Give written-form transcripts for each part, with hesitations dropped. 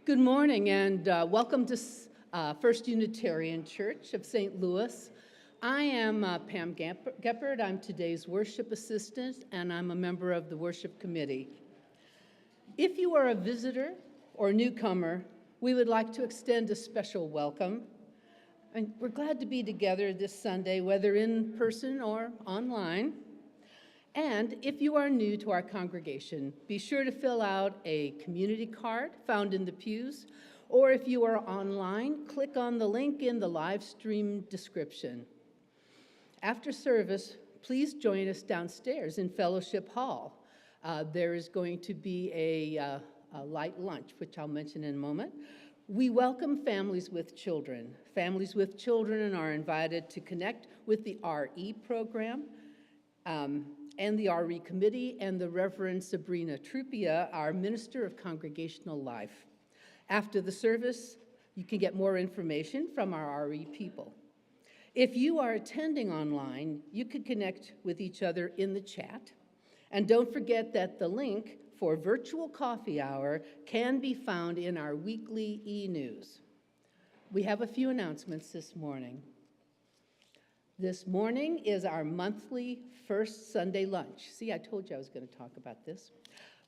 Good morning and welcome to First Unitarian Church of St. Louis. I am Pam Geppert. I'm today's worship assistant and I'm a member of the worship committee. If you are a visitor or newcomer, we would like to extend a special welcome. And we're glad to be together this Sunday, whether in person or online. And if you are new to our congregation, be sure to fill out a community card found in the pews, or if you are online, click on the link in the live stream description. After service, please join us downstairs in Fellowship Hall. There is going to be a light lunch, which I'll mention in a moment. We welcome families with children. Families with children are invited to connect with the RE program, and the RE Committee, and the Reverend Sabrina Trupia, our Minister of Congregational Life. After the service, you can get more information from our RE people. If you are attending online, you can connect with each other in the chat. And don't forget that the link for virtual coffee hour can be found in our weekly e-news. We have a few announcements this morning. This morning is our monthly first Sunday lunch. See, I told you I was going to talk about this.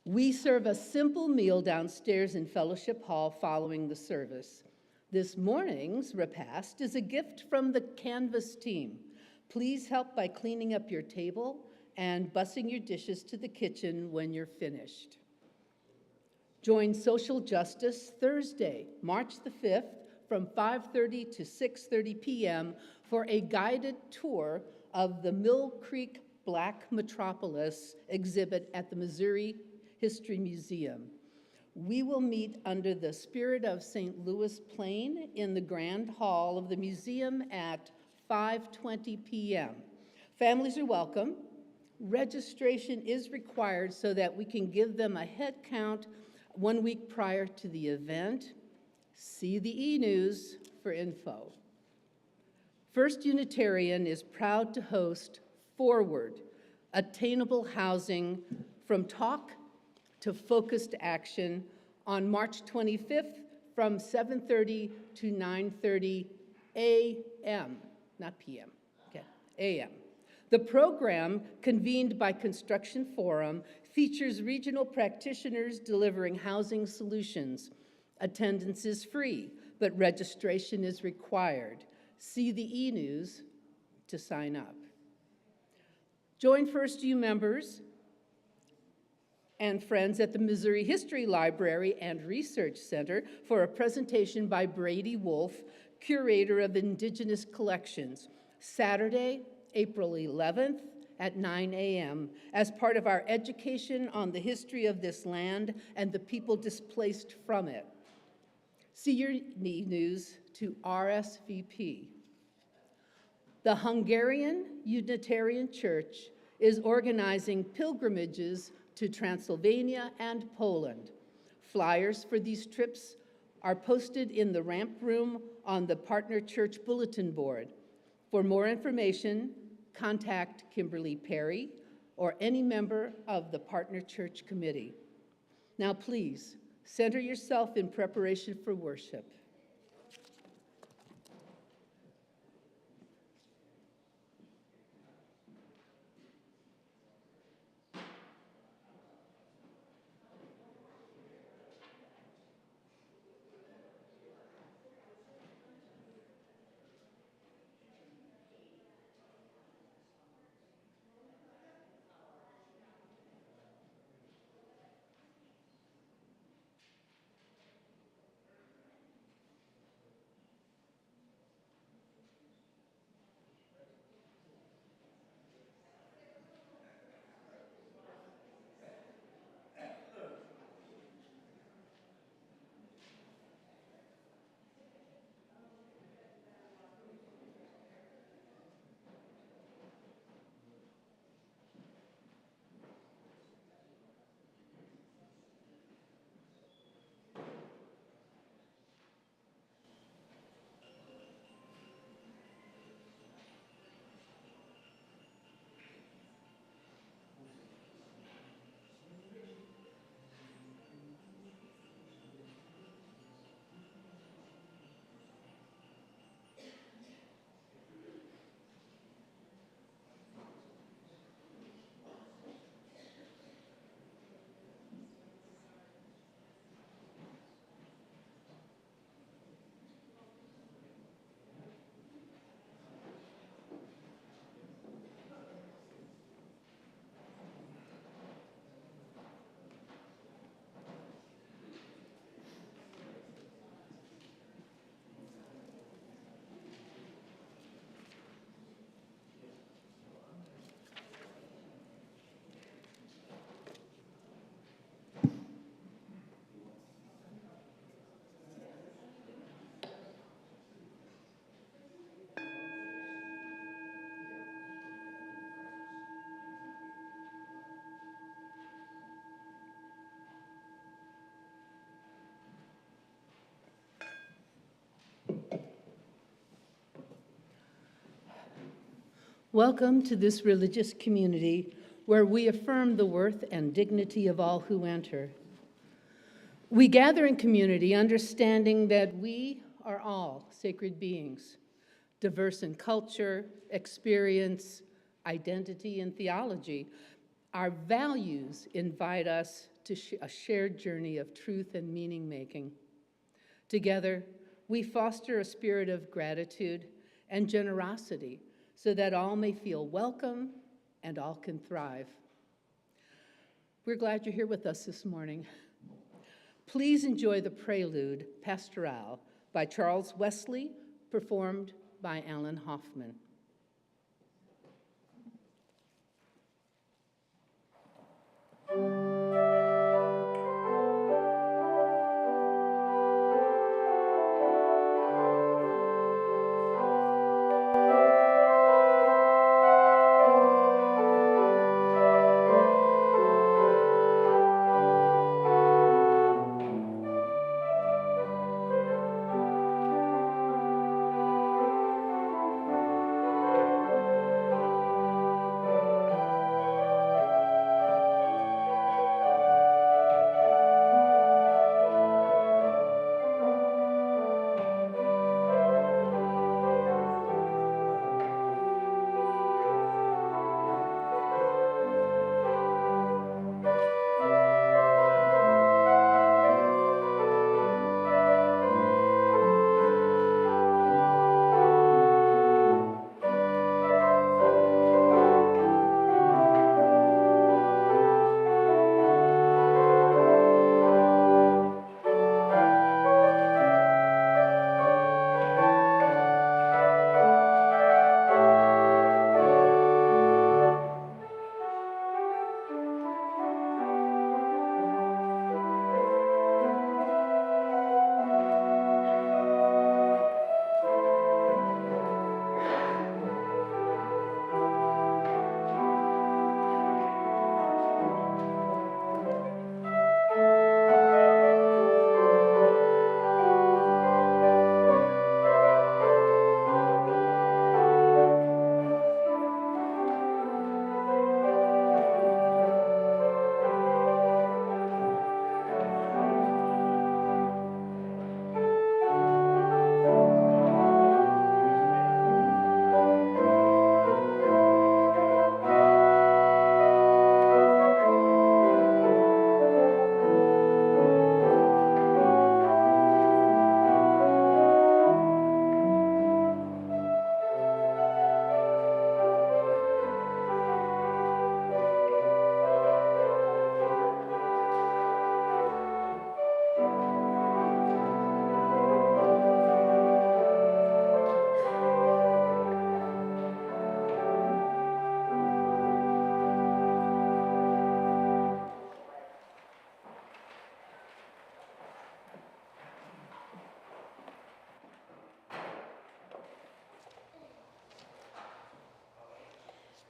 We serve a simple meal downstairs in Fellowship Hall following the service. This morning's repast is a gift from the Canvas team. Please help by cleaning up your table and busing your dishes to the kitchen when you're finished. Join Social Justice Thursday, March the 5th, from 5:30 to 6:30 p.m. for a guided tour of the Mill Creek Black Metropolis exhibit at the Missouri History Museum. We will meet under the Spirit of St. Louis Plain in the Grand Hall of the museum at 5:20 p.m. Families are welcome. Registration is required so that we can give them a head count 1 week prior to the event. See the e-news for info. First Unitarian is proud to host Forward, Attainable Housing from Talk to Focused Action on March 25th from 7:30 to 9:30 a.m., not p.m., okay, a.m. The program, convened by Construction Forum, features regional practitioners delivering housing solutions. Attendance is free, but registration is required. See the e-news to sign up. Join First U members and friends at the Missouri History Library and Research Center for a presentation by Brady Wolf, curator of Indigenous Collections, Saturday, April 11th at 9 a.m. as part of our education on the history of this land and the people displaced from it. See your e-news to RSVP. The Hungarian Unitarian Church is organizing pilgrimages to Transylvania and Poland. Flyers for these trips are posted in the ramp room on the Partner Church bulletin board. For more information, contact Kimberly Perry or any member of the Partner Church Committee. Now please, center yourself in preparation for worship. Welcome to this religious community where we affirm the worth and dignity of all who enter. We gather in community understanding that we are all sacred beings, diverse in culture, experience, identity, and theology. Our values invite us to a shared journey of truth and meaning-making. Together, we foster a spirit of gratitude and generosity so that all may feel welcome and all can thrive. We're glad you're here with us this morning. Please enjoy the prelude, Pastoral, by Charles Wesley, performed by Alan Hoffman.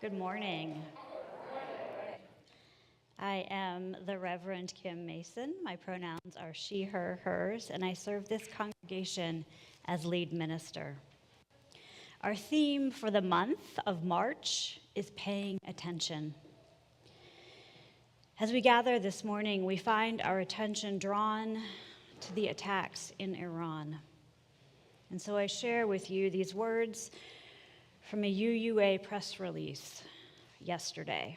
Good morning. I am the Reverend Kim Mason. My pronouns are she, her, hers, and I serve this congregation as lead minister. Our theme for the month of March is paying attention. As we gather this morning, we find our attention drawn to the attacks in Iran. And so I share with you these words from a UUA press release yesterday.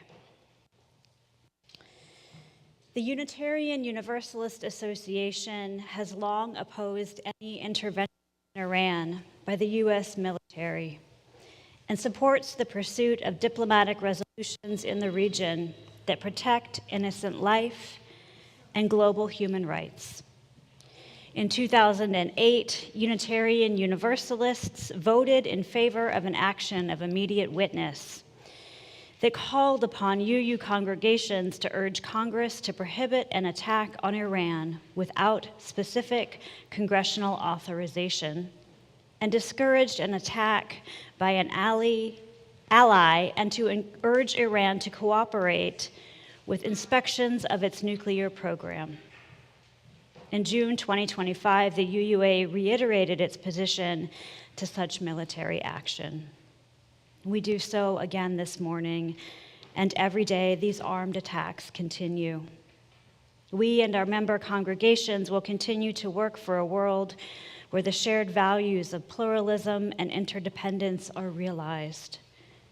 The Unitarian Universalist Association has long opposed any intervention in Iran by the U.S. military and supports the pursuit of diplomatic resolutions in the region that protect innocent life and global human rights. In 2008, Unitarian Universalists voted in favor of an action of immediate witness that called upon UU congregations to urge Congress to prohibit an attack on Iran without specific congressional authorization and discouraged an attack by an ally and to urge Iran to cooperate with inspections of its nuclear program. In June 2025, the UUA reiterated its position to such military action. We do so again this morning, and every day these armed attacks continue. We and our member congregations will continue to work for a world where the shared values of pluralism and interdependence are realized,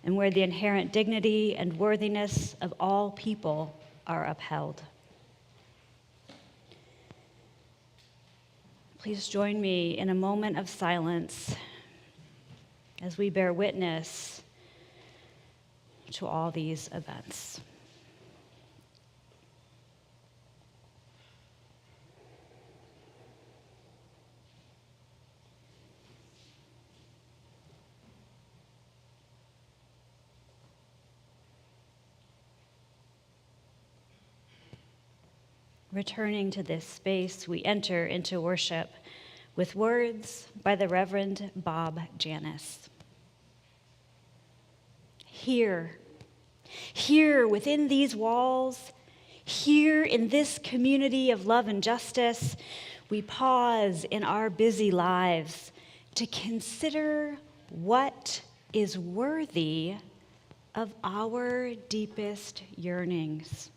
and where the inherent dignity and worthiness of all people are upheld. Please join me in a moment of silence as we bear witness to all these events. Returning to this space, we enter into worship with words by the Reverend Bob Janis. Here within these walls, here in this community of love and justice, we pause in our busy lives to consider what is worthy of our deepest yearnings.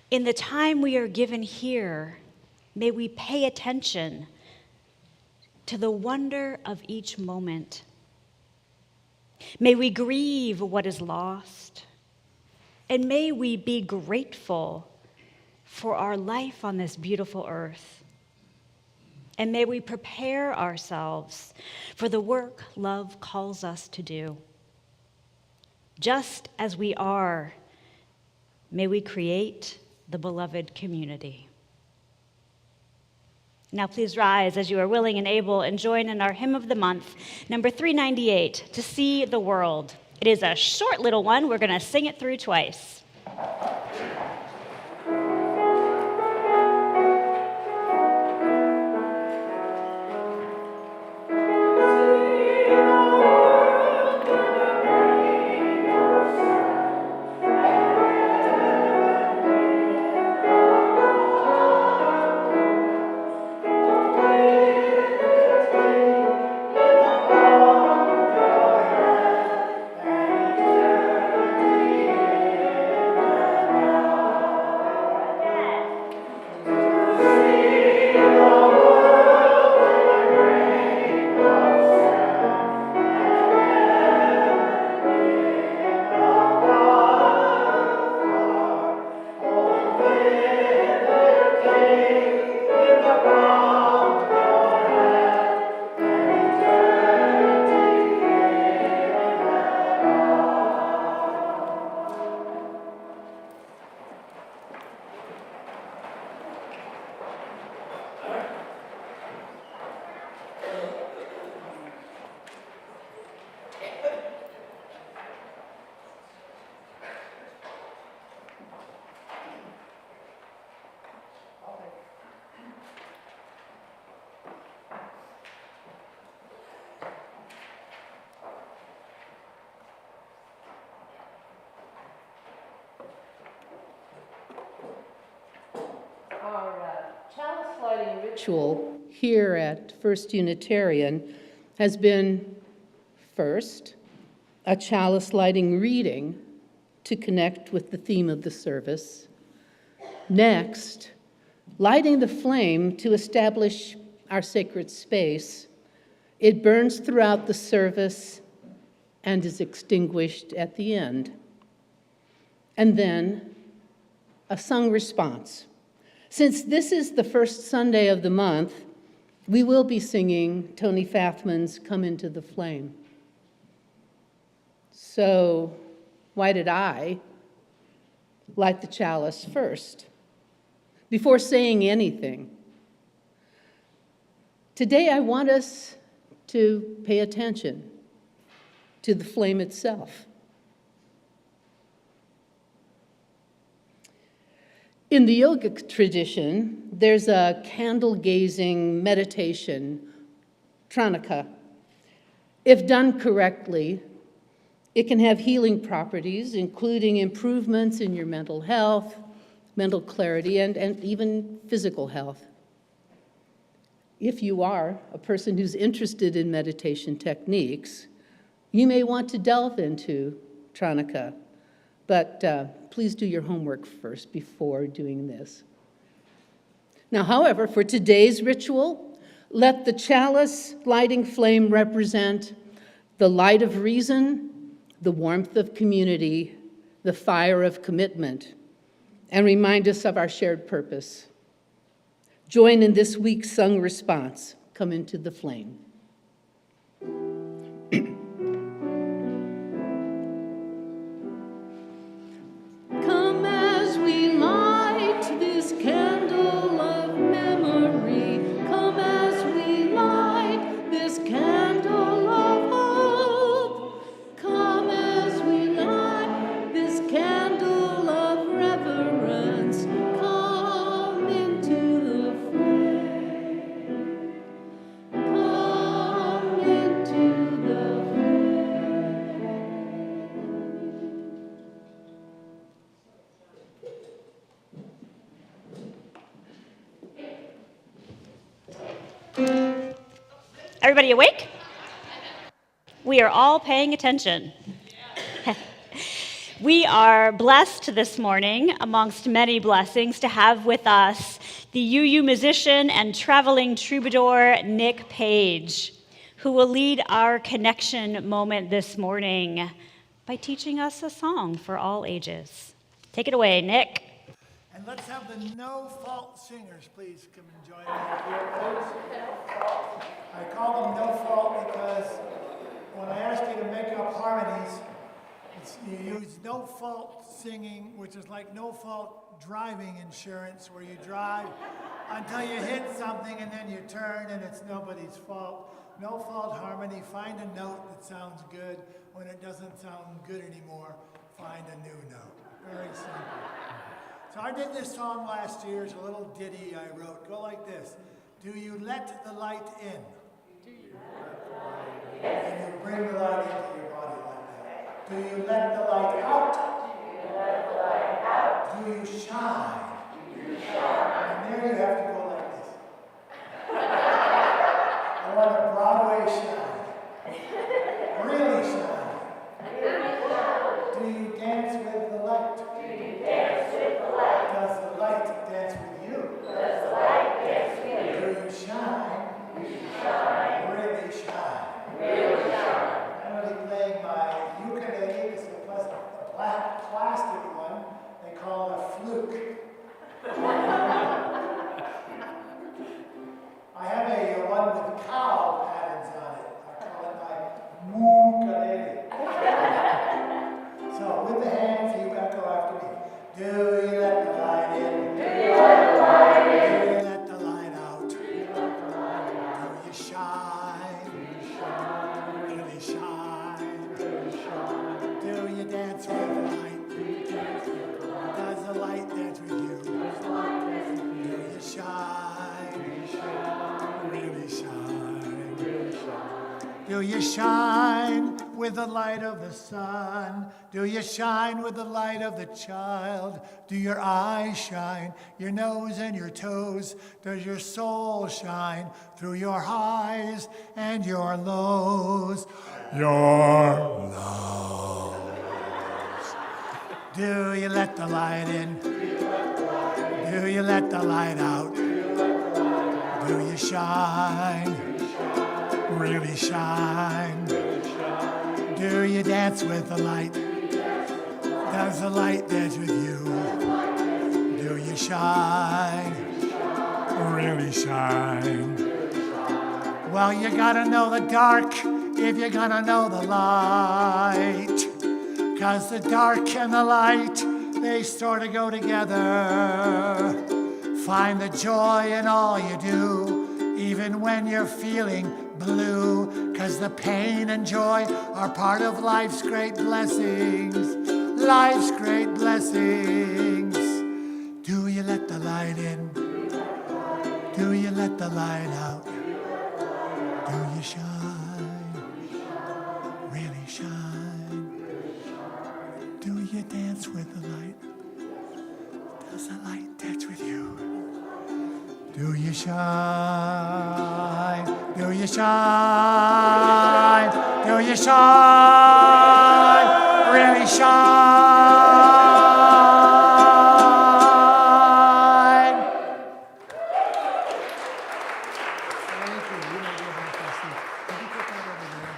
In the time we are given here, may we pay attention to the wonder of each moment. May we grieve what is lost, and may we be grateful for our life on this beautiful earth. And may we prepare ourselves for the work love calls us to do. Just as we are, may we create the beloved community. Now please rise as you are willing and able and join in our hymn of the month, number 398, To See the World. It is a short little one. We're going to sing it through twice. Ritual here at First Unitarian has been, first, a chalice lighting reading to connect with the theme of the service. Next, lighting the flame to establish our sacred space. It burns throughout the service and is extinguished at the end. And then, a sung response. Since this is the first Sunday of the month, we will be singing Tony Fathman's Come Into the Flame. So why did I light the chalice first, before saying anything? Today I want us to pay attention to the flame itself. In the yogic tradition, there's a candle-gazing meditation, tranaka. If done correctly, it can have healing properties, including improvements in your mental health, mental clarity, and even physical health. If you are a person who's interested in meditation techniques, You may want to delve into Chanukah, but please do your homework first before doing this. Now, however, for today's ritual, let the chalice lighting flame represent the light of reason, the warmth of community, the fire of commitment, and remind us of our shared purpose. Join in this week's sung response, Come Into the Flame. Come as we light this candle of memory, come as we light this candle of hope, come as we light this candle of reverence, come into the flame, come into the Everybody awake? We are all paying attention. We are blessed this morning, amongst many blessings, to have with us the UU musician and traveling troubadour, Nick Page, who will lead our connection moment this morning by teaching us a song for all ages. Take it away, Nick. And let's have the no-fault singers please come and join me up here, please. I call them no-fault because when I ask you to make up harmonies, you use no-fault singing, which is like no-fault driving insurance, where you drive until you hit something and then you turn and it's nobody's fault. No-fault harmony, find a note that sounds good. When it doesn't sound good anymore, find a new note. Very simple. So I did this song last year. It's a little ditty I wrote. Go like this. Do you let the light in? Do you let the light in? And you bring the light into your body like that. Do you let the light out? Do you let the light out? Do you shine? Do you shine? And there you have to go like this. I want a Broadway shine. Really shine. Really shine. Do you dance with the light? Do you dance with the light? Does the light dance with you? Does the light dance with you? Do you shine? Do you shine? Really shine. Really shine. I'm going to be playing my ukulele. It's a plastic one. They call it a fluke. I have a one with cow patterns on it. I call it my ukulele. So with the hands, you got to go after me. Do you let the light in? Do you let the light in? Do you let the light out? Do you let the light out? Do you shine? Do you shine? Really shine? Really shine? Do you dance with the light? Do you dance with the light? Does the light dance with you? Does the light dance with you? Do you shine? Do you shine? Really shine? Really shine? Do you shine with the light of the sun? Do you shine with the light of the child? Do your eyes shine, your nose and your toes? Does your soul shine through your highs and your lows? Your lows. Do you let the light in? Do you let the light out? Do you shine? Really shine? Do you dance with the light? Does the light dance with you? Do you shine? Really shine? Well, you gotta know the dark if you're gonna know the light. 'Cause the dark and the light, they sort of go together. Find the joy in all you do, even when you're feeling blue. 'Cause the pain and joy are part of life's great blessings. Life's great blessings. Do you let the light in? Do you let the light out? Do you shine? Really shine? Do you dance with the light? Does the light dance with you? Do you shine? Do you shine? Do you shine? Really shine? Thank you. You may go back and see. Can you put that over there?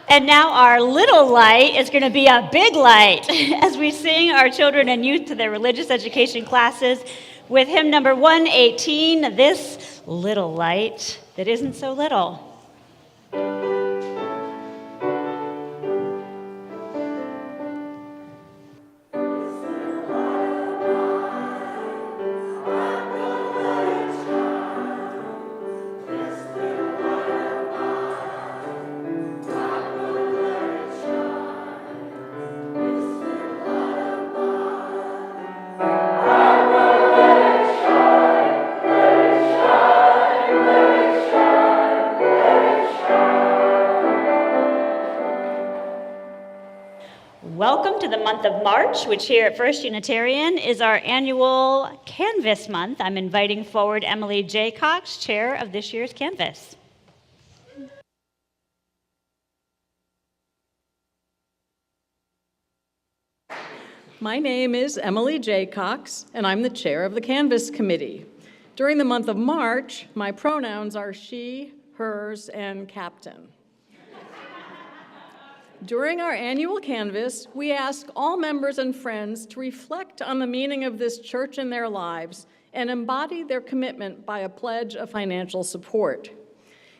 And now our little light is going to be a big light as we sing our children and youth to their religious education classes with hymn number 118, This Little Light That Isn't So Little. Welcome to the month of March, which here at First Unitarian is our annual Canvas Month. I'm inviting forward Emily J. Cox, chair of this year's Canvas. My name is Emily J. Cox, and I'm the chair of the Canvas Committee. During the month of March, my pronouns are she, hers, and captain. During our annual Canvas, we ask all members and friends to reflect on the meaning of this church in their lives and embody their commitment by a pledge of financial support.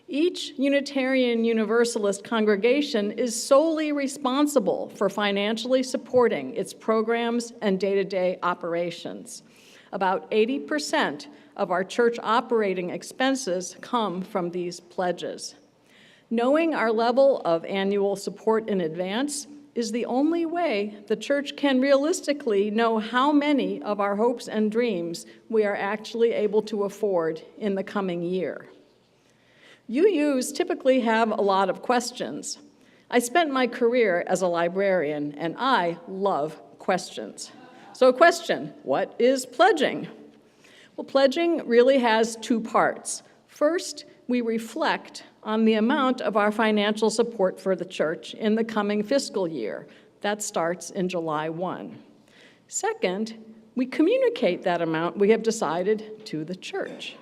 Each Unitarian Universalist congregation is solely responsible for financially supporting its programs and day-to-day operations. About 80% of our church operating expenses come from these pledges. Knowing our level of annual support in advance is the only way the church can realistically know how many of our hopes and dreams we are actually able to afford in the coming year. UUs typically have a lot of questions. I spent my career as a librarian, and I love questions. So question, what is pledging? Well, pledging really has two parts. First, we reflect on the amount of our financial support for the church in the coming fiscal year. That starts in July 1. Second, we communicate that amount we have decided to the church.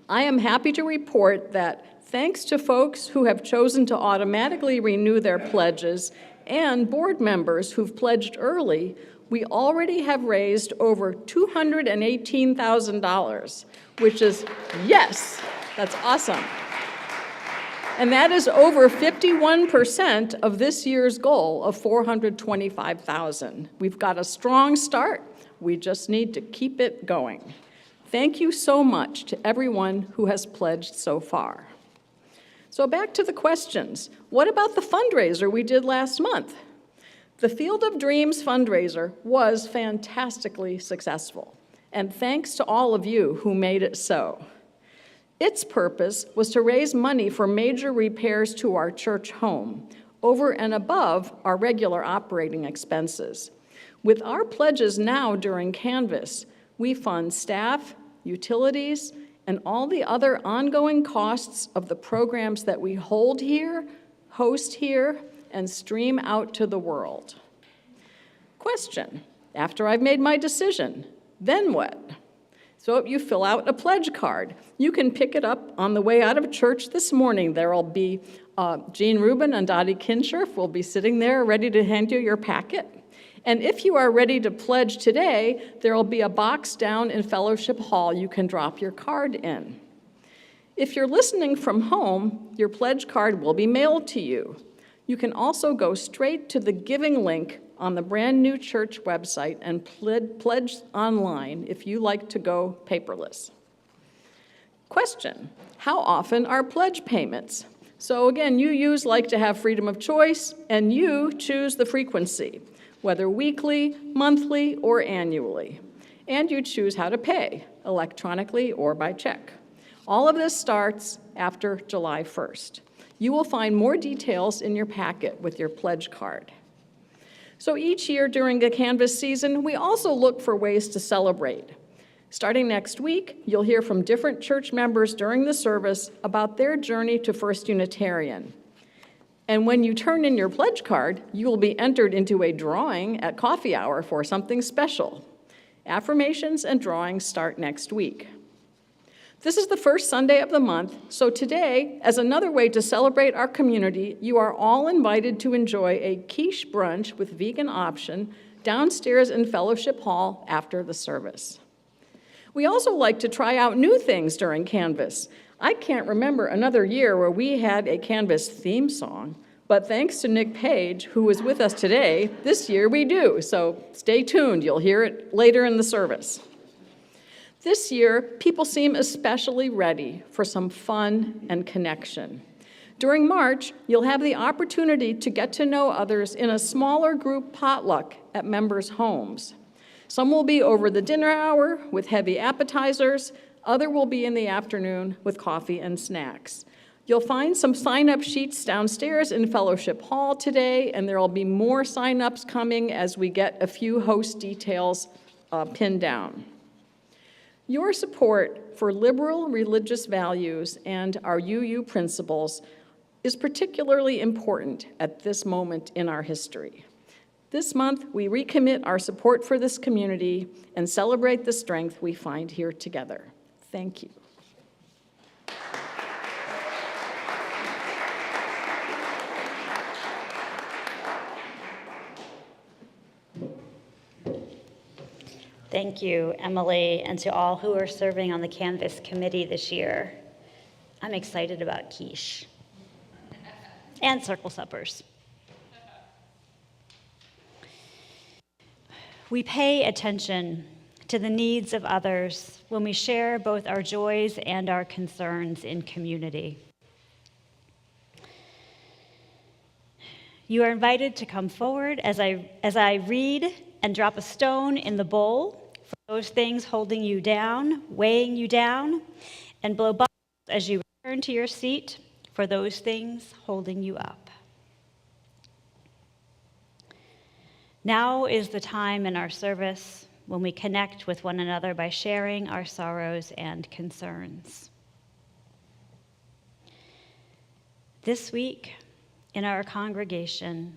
I am happy to report that thanks to folks who have chosen to automatically renew their pledges and board members who've pledged early, we already have raised over $218,000, which is, yes, that's awesome. And that is over 51% of this year's goal of $425,000. We've got a strong start. We just need to keep it going. Thank you so much to everyone who has pledged so far. So back to the questions. What about the fundraiser we did last month? The Field of Dreams fundraiser was fantastically successful, and thanks to all of you who made it so. Its purpose was to raise money for major repairs to our church home, over and above our regular operating expenses. With our pledges now during Canvas, we fund staff, utilities, and all the other ongoing costs of the programs that we hold here, host here, and stream out to the world. Question, after I've made my decision, then what? So you fill out a pledge card. You can pick it up on the way out of church this morning. There'll be Jean Rubin and Dottie Kinscherf will be sitting there ready to hand you your packet. And if you are ready to pledge today, there'll be a box down in Fellowship Hall you can drop your card in. If you're listening from home, your pledge card will be mailed to you. You can also go straight to the giving link on the brand new church website and pledge online if you like to go paperless. Question, how often are pledge payments? So again, UUs like to have freedom of choice, and you choose the frequency, whether weekly, monthly, or annually. And you choose how to pay, electronically or by check. All of this starts after July 1st. You will find more details in your packet with your pledge card. So each year during the Canvas season, we also look for ways to celebrate. Starting next week, you'll hear from different church members during the service about their journey to First Unitarian. And when you turn in your pledge card, you will be entered into a drawing at coffee hour for something special. Affirmations and drawings start next week. This is the first Sunday of the month, so today, as another way to celebrate our community, you are all invited to enjoy a quiche brunch with vegan option downstairs in Fellowship Hall after the service. We also like to try out new things during Canvas. I can't remember another year where we had a Canvas theme song, but thanks to Nick Page, who is with us today, this year we do, so stay tuned, you'll hear it later in the service. This year, people seem especially ready for some fun and connection. During March, you'll have the opportunity to get to know others in a smaller group potluck at members' homes. Some will be over the dinner hour with heavy appetizers, other will be in the afternoon with coffee and snacks. You'll find some sign-up sheets downstairs in Fellowship Hall today, and there will be more sign-ups coming as we get a few host details pinned down. Your support for liberal religious values and our UU principles is particularly important at this moment in our history. This month, we recommit our support for this community and celebrate the strength we find here together. Thank you. Thank you, Emily, and to all who are serving on the Canvas committee this year. I'm excited about quiche and circle suppers. We pay attention to the needs of others when we share both our joys and our concerns in community. You are invited to come forward as I read and drop a stone in the bowl for those things holding you down, weighing you down, and blow bubbles as you return to your seat for those things holding you up. Now is the time in our service when we connect with one another by sharing our sorrows and concerns. This week, in our congregation,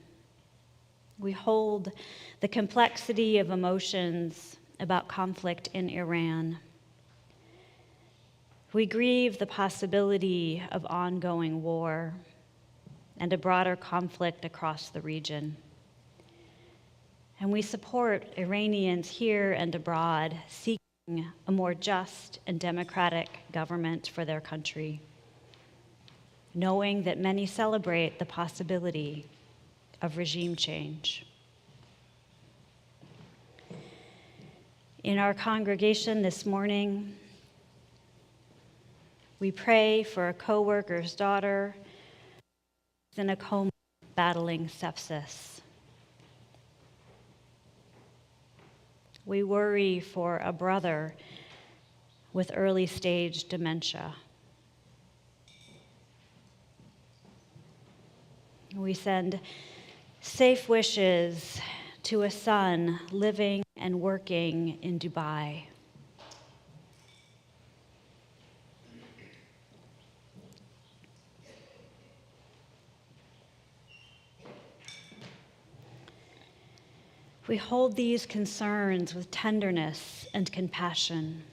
we hold the complexity of emotions about conflict in Iran. We grieve the possibility of ongoing war and a broader conflict across the region. And we support Iranians here and abroad seeking a more just and democratic government for their country, knowing that many celebrate the possibility of regime change. In our congregation this morning, we pray for a coworker's daughter who's in a coma battling sepsis. We worry for a brother with early stage dementia. We send safe wishes to a son living and working in Dubai. We hold these concerns with tenderness and compassion.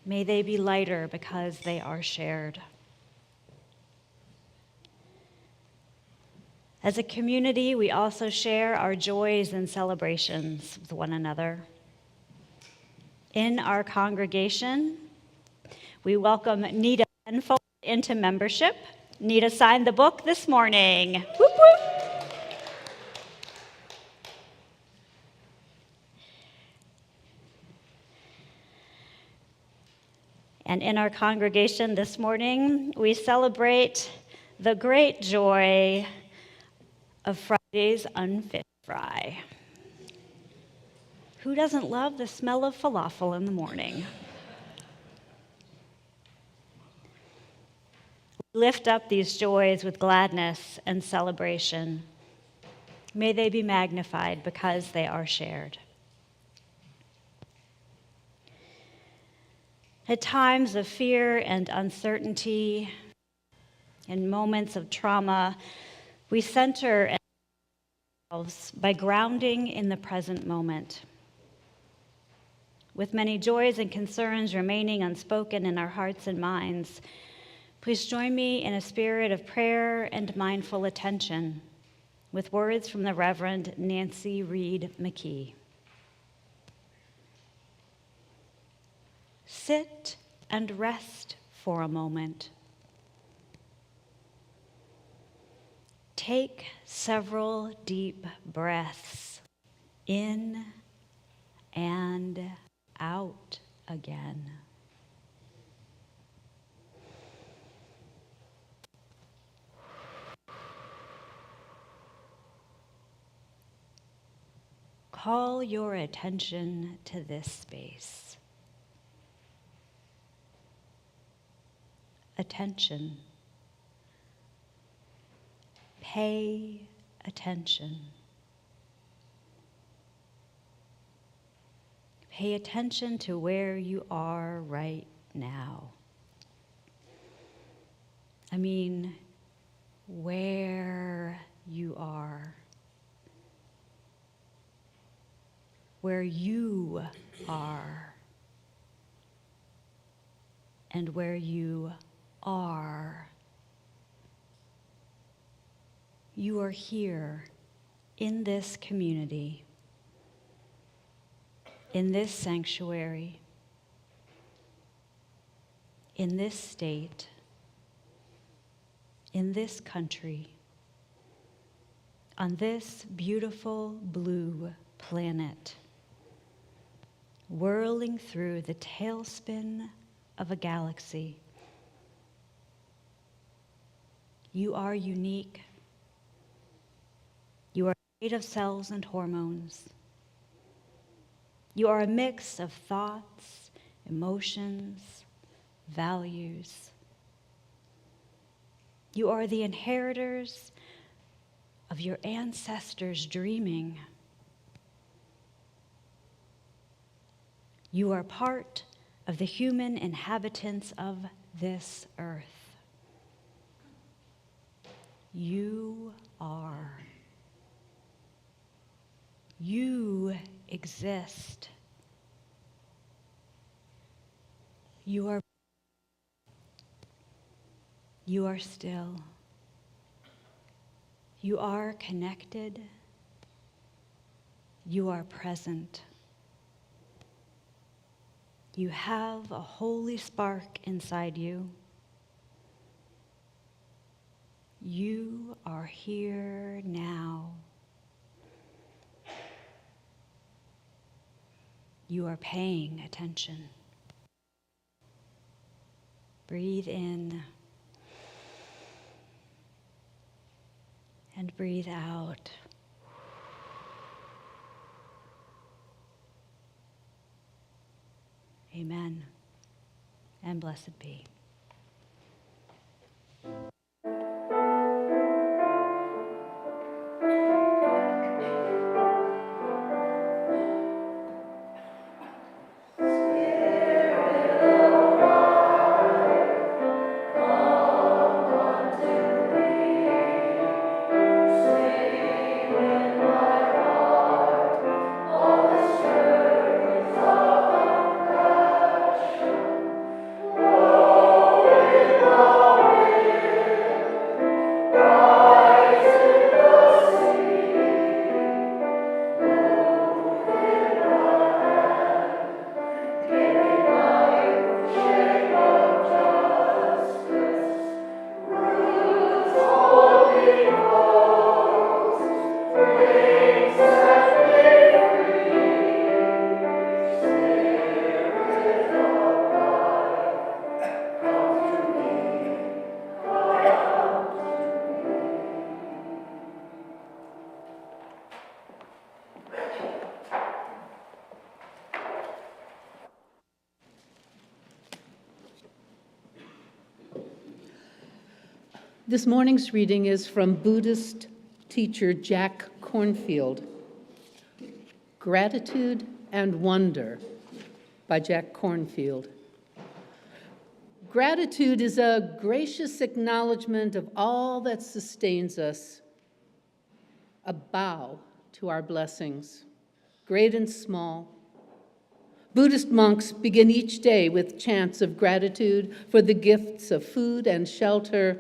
May they be lighter because they are shared. As a community, we also share our joys and celebrations with one another. In our congregation, we welcome Nita Penfold into membership. Nita signed the book this morning. Whoop, whoop. And in our congregation this morning, we celebrate the great joy of Friday's unfit fry. Who doesn't love the smell of falafel in the morning? We lift up these joys with gladness and celebration. May they be magnified because they are shared. At times of fear and uncertainty, in moments of trauma, we center ourselves by grounding in the present moment. With many joys and concerns remaining unspoken in our hearts and minds, please join me in a spirit of prayer and mindful attention with words from the Reverend Nancy Reed McKee. Sit and rest for a moment. Take several deep breaths in and out again. Call your attention to this space. Attention. Pay attention. Pay attention to where you are right now. I mean, where you are. Where you are. And where you are. You are here in this community, in this sanctuary, in this state, in this country, on this beautiful blue planet, whirling through the tailspin of a galaxy. You are unique. You are made of cells and hormones. You are a mix of thoughts, emotions, values. You are the inheritors of your ancestors' dreaming. You are part of the human inhabitants of this earth. You are. You exist. You are still. You are connected. You are present. You have a holy spark inside you. You are here now. You are paying attention. Breathe in and breathe out. Amen, and blessed be. This morning's reading is from Buddhist teacher Jack Kornfield. Gratitude and Wonder by Jack Kornfield. Gratitude is a gracious acknowledgement of all that sustains us, a bow to our blessings, great and small. Buddhist monks begin each day with chants of gratitude for the gifts of food and shelter,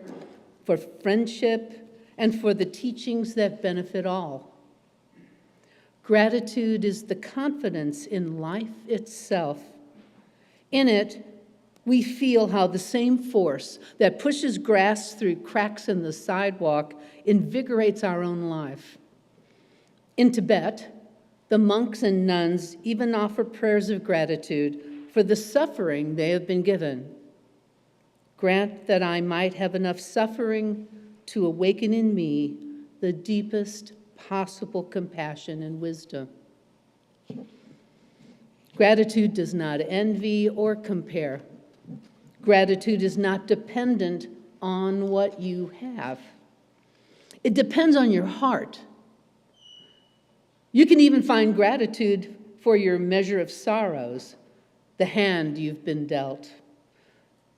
for friendship, and for the teachings that benefit all. Gratitude is the confidence in life itself. In it, we feel how the same force that pushes grass through cracks in the sidewalk invigorates our own life. In Tibet, the monks and nuns even offer prayers of gratitude for the suffering they have been given. Grant that I might have enough suffering to awaken in me the deepest possible compassion and wisdom. Gratitude does not envy or compare. Gratitude is not dependent on what you have. It depends on your heart. You can even find gratitude for your measure of sorrows, the hand you've been dealt.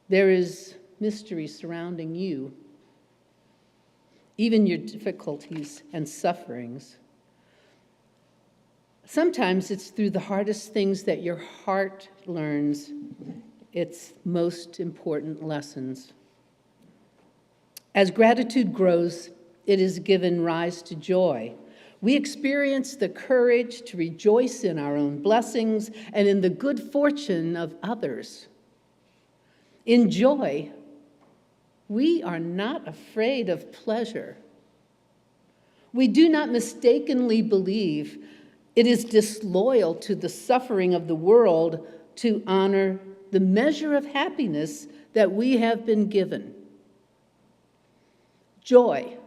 There is mystery surrounding you, even your difficulties and sufferings. Sometimes it's through the hardest things that your heart learns its most important lessons. As gratitude grows, it is given rise to joy. We experience the courage to rejoice in our own blessings and in the good fortune of others. In joy, we are not afraid of pleasure. We do not mistakenly believe it is disloyal to the suffering of the world to honor the measure of happiness that we have been given. Joy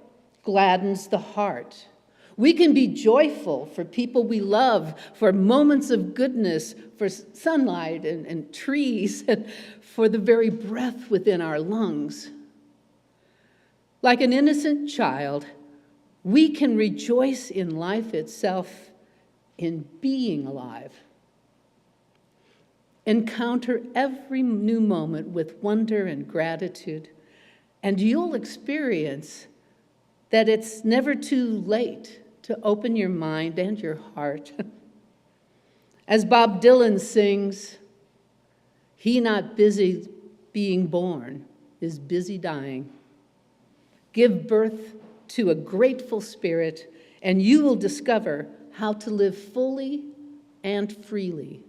gladdens the heart. We can be joyful for people we love, for moments of goodness, for sunlight and trees, and for the very breath within our lungs. Like an innocent child, we can rejoice in life itself, in being alive. Encounter every new moment with wonder and gratitude, and you'll experience that it's never too late to open your mind and your heart. As Bob Dylan sings, "He not busy being born is busy dying." Give birth to a grateful spirit, and you will discover how to live fully and freely.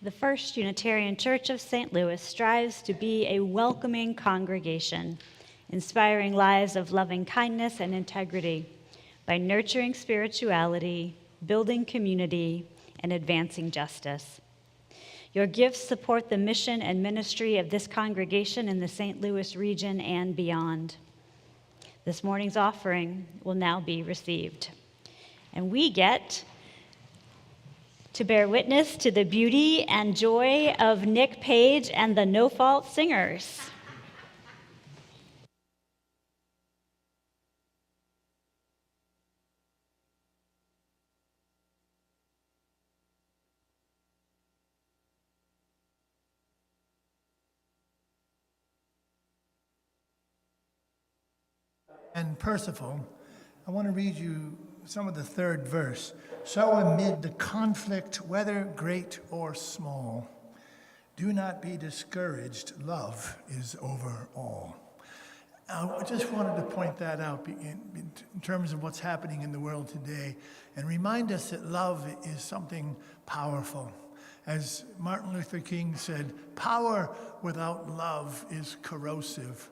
The First Unitarian Church of St. Louis strives to be a welcoming congregation, inspiring lives of loving kindness and integrity by nurturing spirituality, building community, and advancing justice. Your gifts support the mission and ministry of this congregation in the St. Louis region and beyond. This morning's offering will now be received. And we get to bear witness to the beauty and joy of Nick Page and the No Fault Singers. And Percival, I want to read you some of the third verse. So amid the conflict, whether great or small, do not be discouraged. Love is over all. I just wanted to point that out in terms of what's happening in the world today and remind us that love is something powerful. As Martin Luther King said, power without love is corrosive.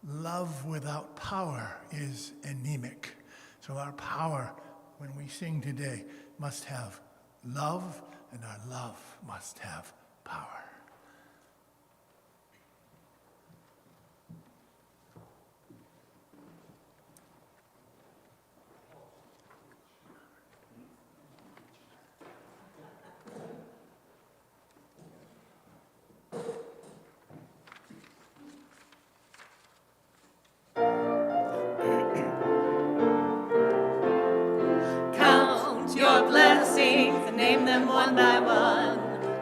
Love without power is anemic. So our power, when we sing today, must have love, and our love must have power. them one by one.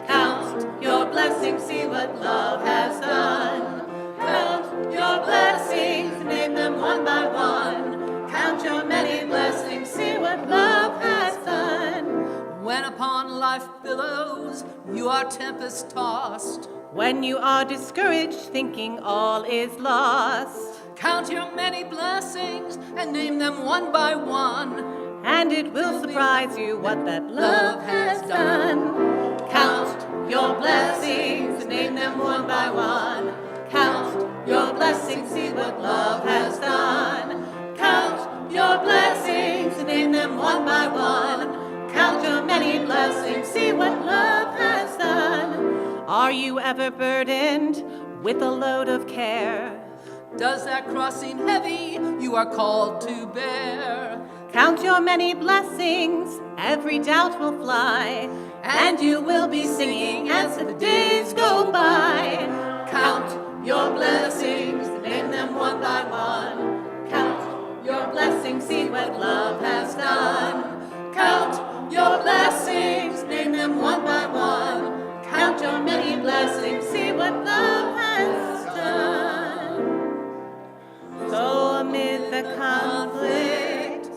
Count your blessings, see what love has done. Count your blessings, name them one by one. Count your many blessings, see what love has done. When upon life billows you are tempest tossed, When you are discouraged, thinking all is lost, count your many blessings and name them one by one. and it will surprise you what that love has done. Count your blessings, name them one by one. Count your blessings, see what love has done. Count your blessings, name them one by one. Count your many blessings, see what love has done. Are you ever burdened with a load of care? Does that cross seem heavy you are called to bear? Count your many blessings, every doubt will fly, and you will be singing as the days go by. Count your blessings, name them one by one. Count your blessings, see what love has done. Count your blessings, name them one by one. Count your many blessings, see what love has done. So amid the conflict,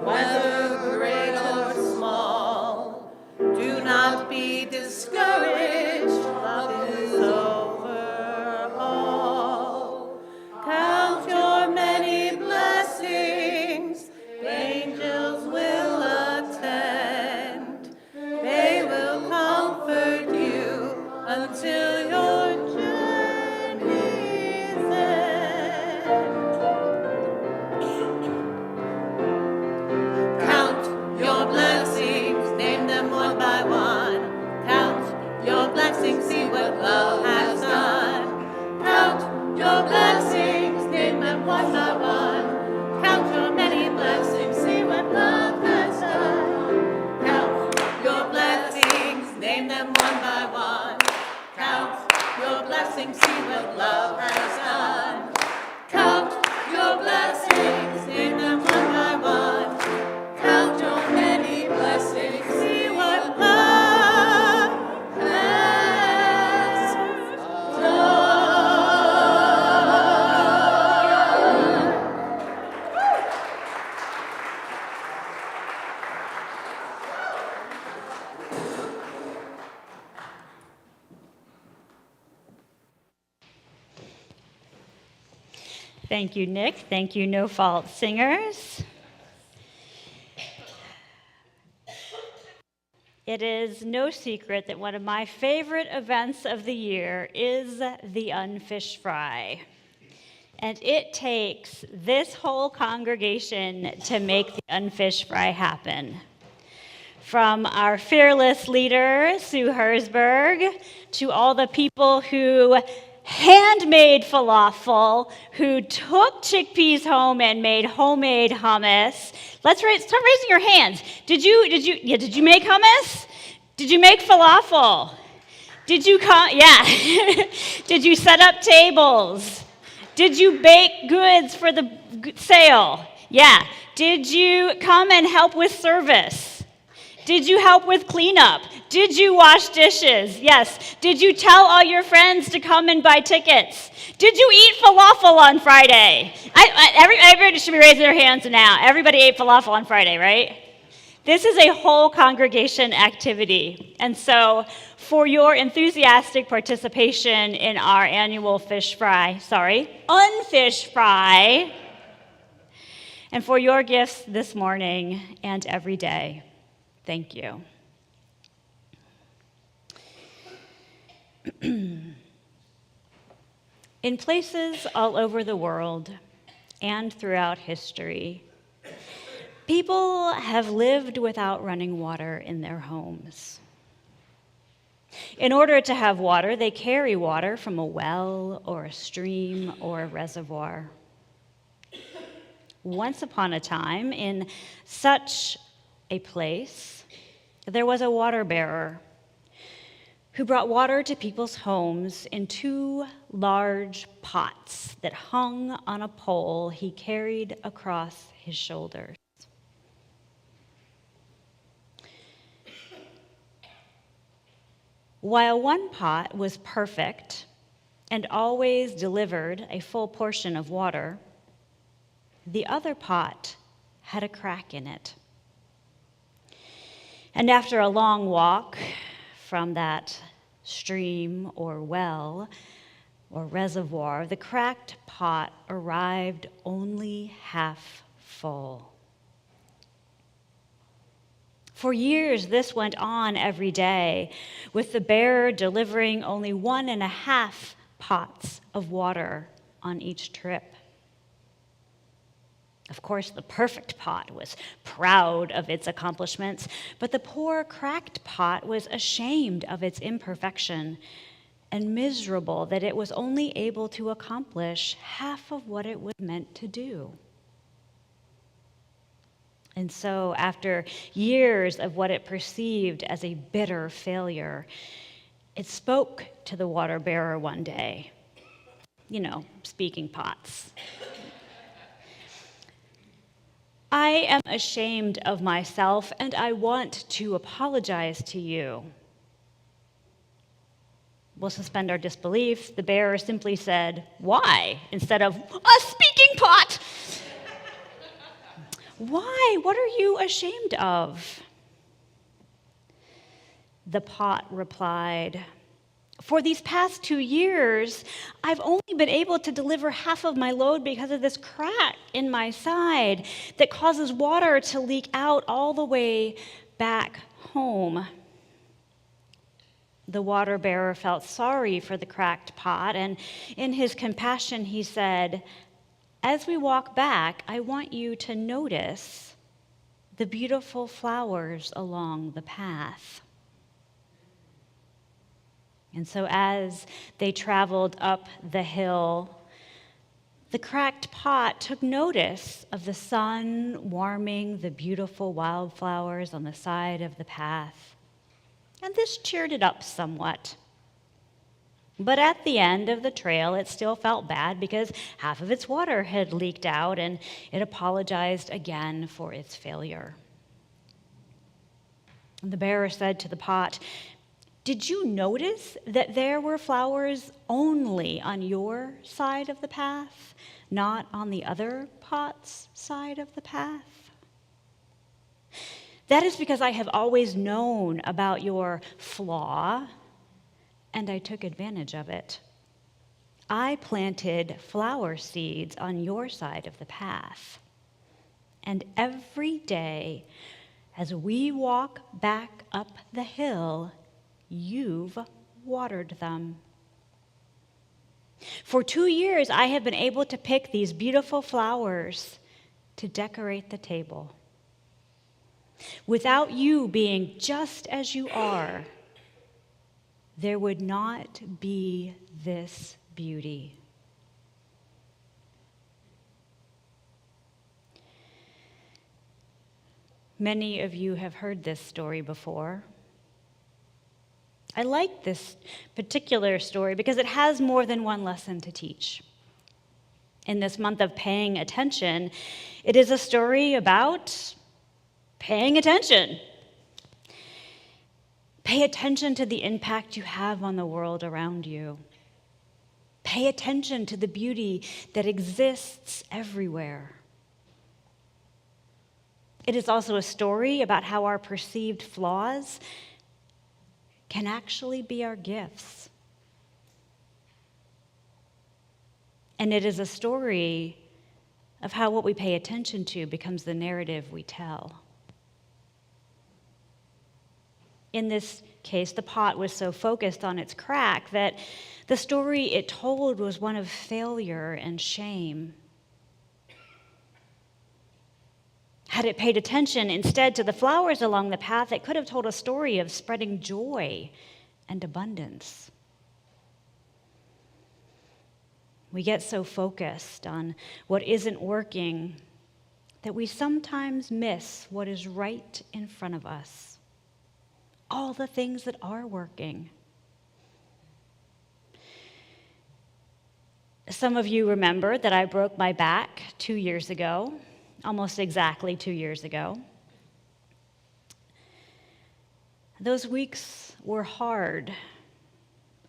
whether great or small, do not be discouraged, love is over all. Count your many blessings, angels will attend. They will comfort you until your journey's end. Count your blessings, name them one by one. Count your blessings, see what love has done. Count your blessings, name them one by one. Count your many blessings, see what love has done. Count your blessings, name them one by one. Count your blessings, see what love has done. Count your blessings, name them one by one. Count your many blessings, see what love has done. Thank you, Nick. Thank you, No Fault Singers. It is no secret that one of my favorite events of the year is the Unfish Fry. And it takes this whole congregation to make the Unfish Fry happen. From our fearless leader, Sue Herzberg, to all the people who handmade falafel, who took chickpeas home and made homemade hummus. Start raising your hands. Did you make hummus? Did you make falafel? Did you Did you set up tables? Did you bake goods for the sale? Yeah. Did you come and help with service? Did you help with cleanup? Did you wash dishes? Yes. Did you tell all your friends to come and buy tickets? Did you eat falafel on Friday? Everybody should be raising their hands now. Everybody ate falafel on Friday, right? This is a whole congregation activity. And so for your enthusiastic participation in our annual Unfish Fry, and for your gifts this morning and every day, thank you. In places all over the world and throughout history, people have lived without running water in their homes. In order to have water, they carry water from a well or a stream or a reservoir. Once upon a time, in such a place, there was a water bearer who brought water to people's homes in 2 large pots that hung on a pole he carried across his shoulders. While one pot was perfect and always delivered a full portion of water, the other pot had a crack in it. And after a long walk from that stream or well or reservoir, the cracked pot arrived only half full. For years, this went on every day, with the bearer delivering only 1.5 pots of water on each trip. Of course, the perfect pot was proud of its accomplishments, but the poor cracked pot was ashamed of its imperfection and miserable that it was only able to accomplish half of what it was meant to do. And so, after years of what it perceived as a bitter failure, it spoke to the water bearer one day. You know, speaking pots. I am ashamed of myself, and I want to apologize to you. We'll suspend our disbelief. The bearer simply said, "Why?" instead of, "A speaking pot!" Why? What are you ashamed of? The pot replied, "For these past 2 years, I've only been able to deliver half of my load because of this crack in my side that causes water to leak out all the way back home." The water bearer felt sorry for the cracked pot, and in his compassion, he said, "As we walk back, I want you to notice the beautiful flowers along the path." And so as they traveled up the hill, the cracked pot took notice of the sun warming the beautiful wildflowers on the side of the path. And this cheered it up somewhat. But at the end of the trail, it still felt bad because half of its water had leaked out, and it apologized again for its failure. And the bearer said to the pot, "Did you notice that there were flowers only on your side of the path, not on the other pot's side of the path?" "That is because I have always known about your flaw, and I took advantage of it. I planted flower seeds on your side of the path. And every day, as we walk back up the hill, you've watered them. For 2 years, I have been able to pick these beautiful flowers to decorate the table. Without you being just as you are, there would not be this beauty." Many of you have heard this story before. I like this particular story because it has more than one lesson to teach. In this month of paying attention, it is a story about paying attention. Pay attention to the impact you have on the world around you. Pay attention to the beauty that exists everywhere. It is also a story about how our perceived flaws can actually be our gifts. And it is a story of how what we pay attention to becomes the narrative we tell. In this case, the pot was so focused on its crack that the story it told was one of failure and shame. Had it paid attention instead to the flowers along the path, it could have told a story of spreading joy and abundance. We get so focused on what isn't working that we sometimes miss what is right in front of us. All the things that are working. Some of you remember that I broke my back 2 years ago, almost exactly 2 years ago. Those weeks were hard,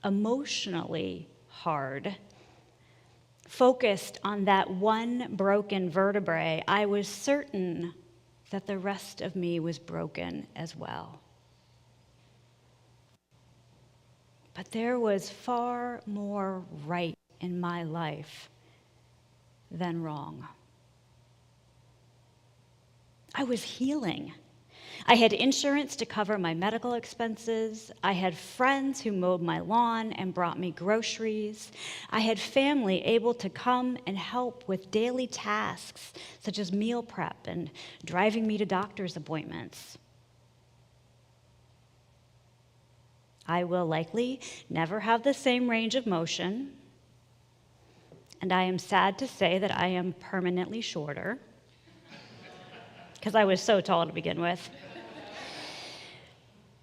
emotionally hard. Focused on that one broken vertebrae, I was certain that the rest of me was broken as well. But there was far more right in my life than wrong. I was healing. I had insurance to cover my medical expenses. I had friends who mowed my lawn and brought me groceries. I had family able to come and help with daily tasks such as meal prep and driving me to doctor's appointments. I will likely never have the same range of motion, and I am sad to say that I am permanently shorter, because I was so tall to begin with.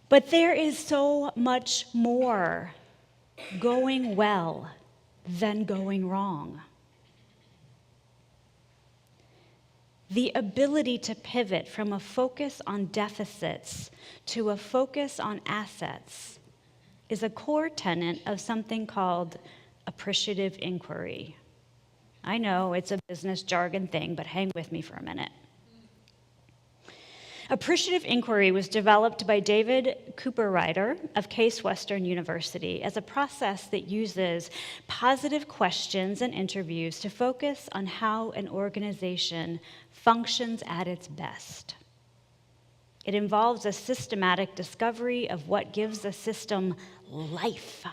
But there is so much more going well than going wrong. The ability to pivot from a focus on deficits to a focus on assets is a core tenet of something called appreciative inquiry. I know it's a business jargon thing, but hang with me for a minute. Appreciative inquiry was developed by David Cooper-Ryder of Case Western University as a process that uses positive questions and interviews to focus on how an organization functions at its best. It involves a systematic discovery of what gives a system life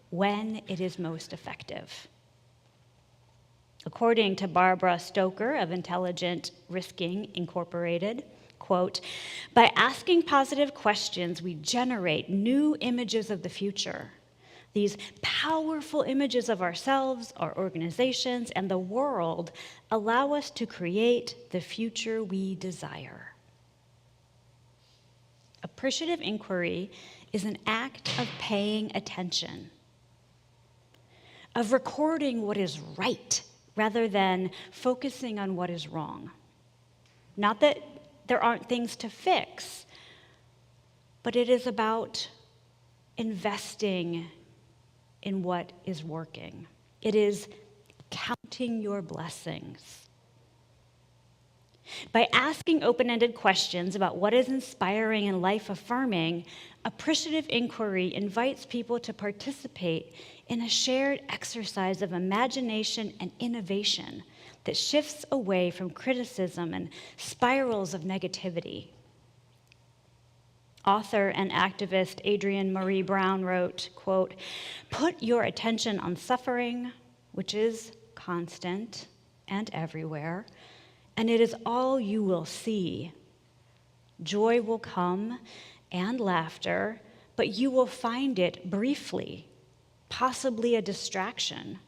when it is most effective. According to Barbara Stoker of Intelligent Risking Incorporated, quote, "By asking positive questions, we generate new images of the future. These powerful images of ourselves, our organizations, and the world allow us to create the future we desire." Appreciative inquiry is an act of paying attention, of recording what is right rather than focusing on what is wrong. Not that there aren't things to fix, but it is about investing in what is working. It is counting your blessings. By asking open-ended questions about what is inspiring and life-affirming, appreciative inquiry invites people to participate in a shared exercise of imagination and innovation that shifts away from criticism and spirals of negativity. Author and activist Adrienne Marie Brown wrote, quote, "Put your attention on suffering, which is constant and everywhere, and it is all you will see. Joy will come and laughter, but you will find it briefly, possibly a distraction.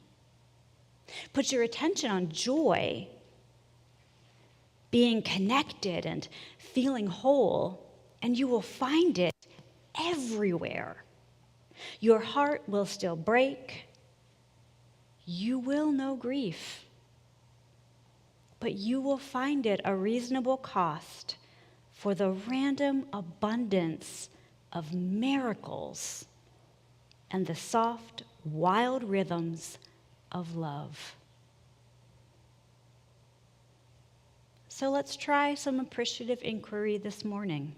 Put your attention on joy, being connected and feeling whole, and you will find it everywhere. Your heart will still break. You will know grief, but you will find it a reasonable cost for the random abundance of miracles and the soft, wild rhythms of love." So let's try some appreciative inquiry this morning.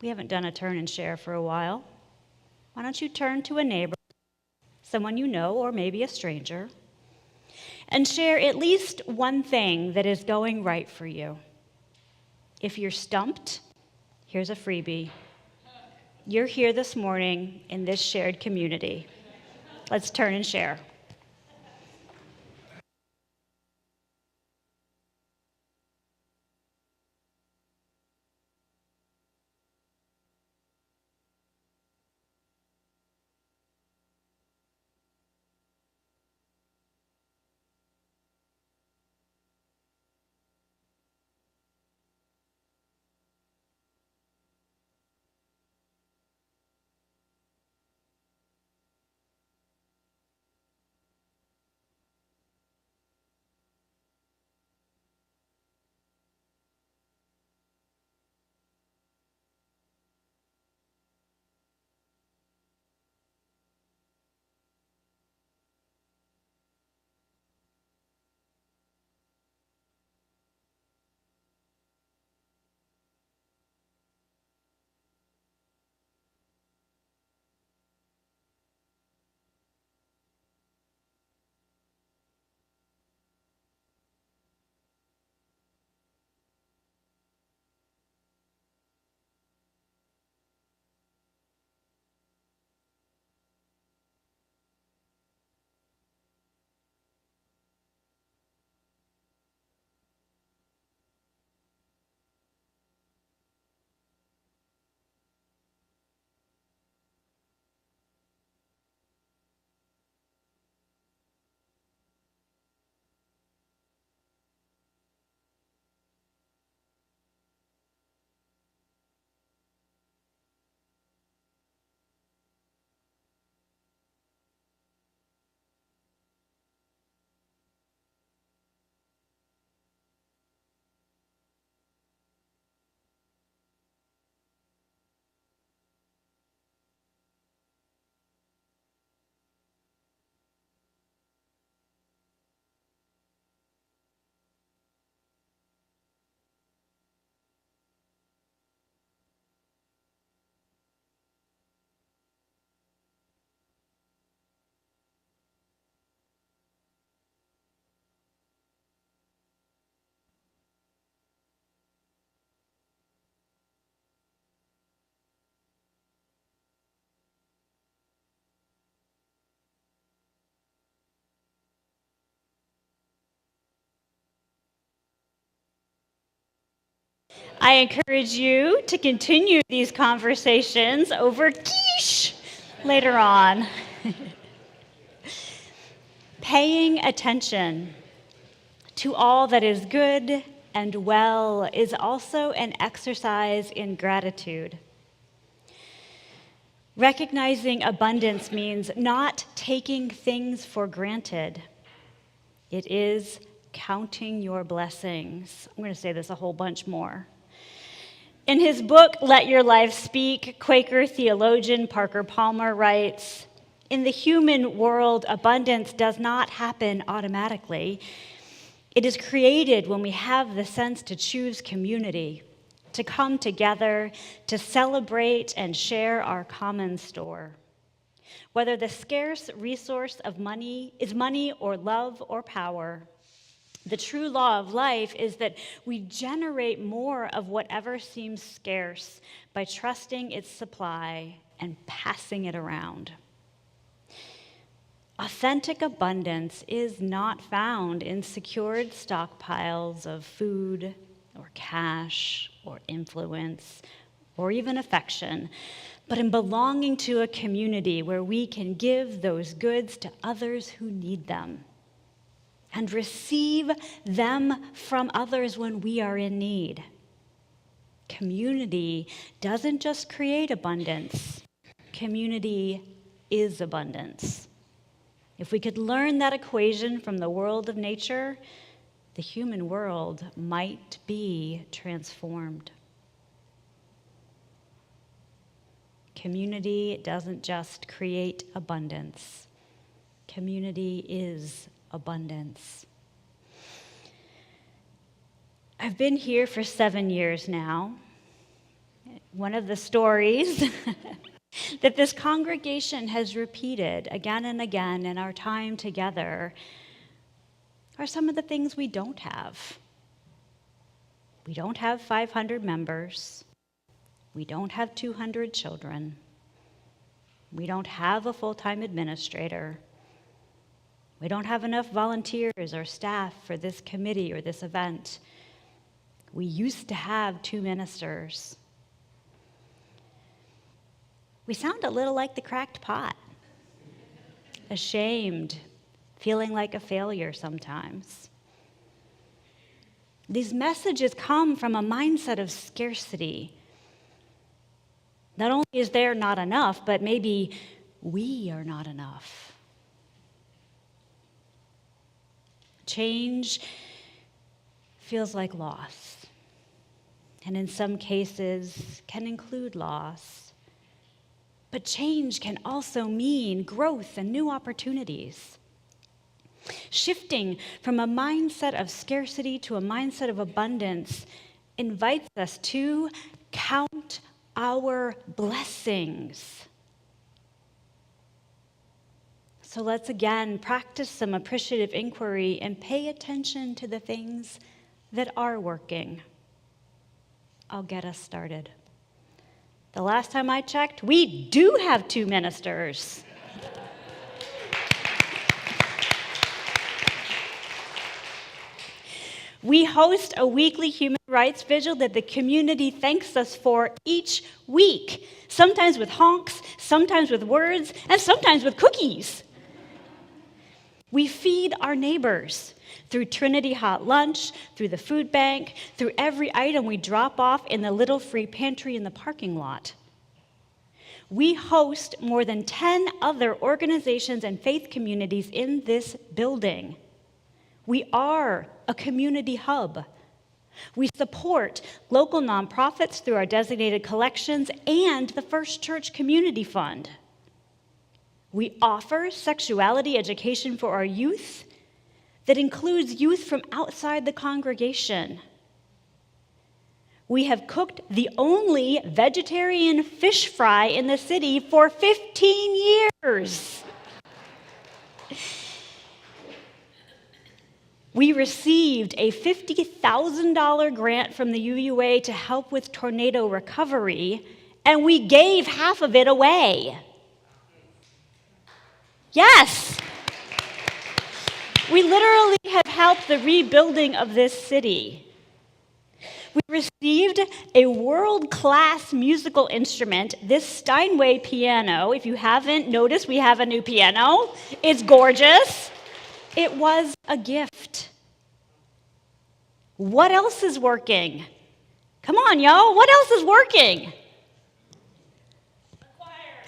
We haven't done a turn and share for a while. Why don't you turn to a neighbor, someone you know, or maybe a stranger, and share at least one thing that is going right for you. If you're stumped, here's a freebie. You're here this morning in this shared community. Let's turn and share. I encourage you to continue these conversations over quiche later on. Paying attention to all that is good and well is also an exercise in gratitude. Recognizing abundance means not taking things for granted. It is counting your blessings. I'm going to say this a whole bunch more. In his book, Let Your Life Speak, Quaker theologian Parker Palmer writes, "In the human world, abundance does not happen automatically. It is created when we have the sense to choose community, to come together, to celebrate and share our common store. Whether the scarce resource of money is money or love or power, the true law of life is that we generate more of whatever seems scarce by trusting its supply and passing it around. Authentic abundance is not found in secured stockpiles of food or cash or influence or even affection, but in belonging to a community where we can give those goods to others who need them and receive them from others when we are in need. Community doesn't just create abundance. Community is abundance. If we could learn that equation from the world of nature, the human world might be transformed. Community doesn't just create abundance. Community is abundance. I've been here for 7 years now. One of the stories that this congregation has repeated again and again in our time together are some of the things we don't have. We don't have 500 members. We don't have 200 children. We don't have a full-time administrator. We don't have enough volunteers or staff for this committee or this event. We used to have 2 ministers. We sound a little like the cracked pot, ashamed, feeling like a failure sometimes. These messages come from a mindset of scarcity. Not only is there not enough, but maybe we are not enough. Change feels like loss, and in some cases can include loss. But change can also mean growth and new opportunities. Shifting from a mindset of scarcity to a mindset of abundance invites us to count our blessings. So let's again practice some appreciative inquiry and pay attention to the things that are working. I'll get us started. The last time I checked, we do have 2 ministers. We host a weekly human rights vigil that the community thanks us for each week, sometimes with honks, sometimes with words, and sometimes with cookies. We feed our neighbors through Trinity Hot Lunch, through the food bank, through every item we drop off in the little free pantry in the parking lot. We host more than 10 other organizations and faith communities in this building. We are a community hub. We support local nonprofits through our designated collections and the First Church Community Fund. We offer sexuality education for our youth that includes youth from outside the congregation. We have cooked the only vegetarian fish fry in the city for 15 years. We received a $50,000 grant from the UUA to help with tornado recovery, and we gave half of it away. Yes! We literally have helped the rebuilding of this city. We received a world-class musical instrument, this Steinway piano. If you haven't noticed, we have a new piano. It's gorgeous. It was a gift. What else is working? Come on, y'all. What else is working?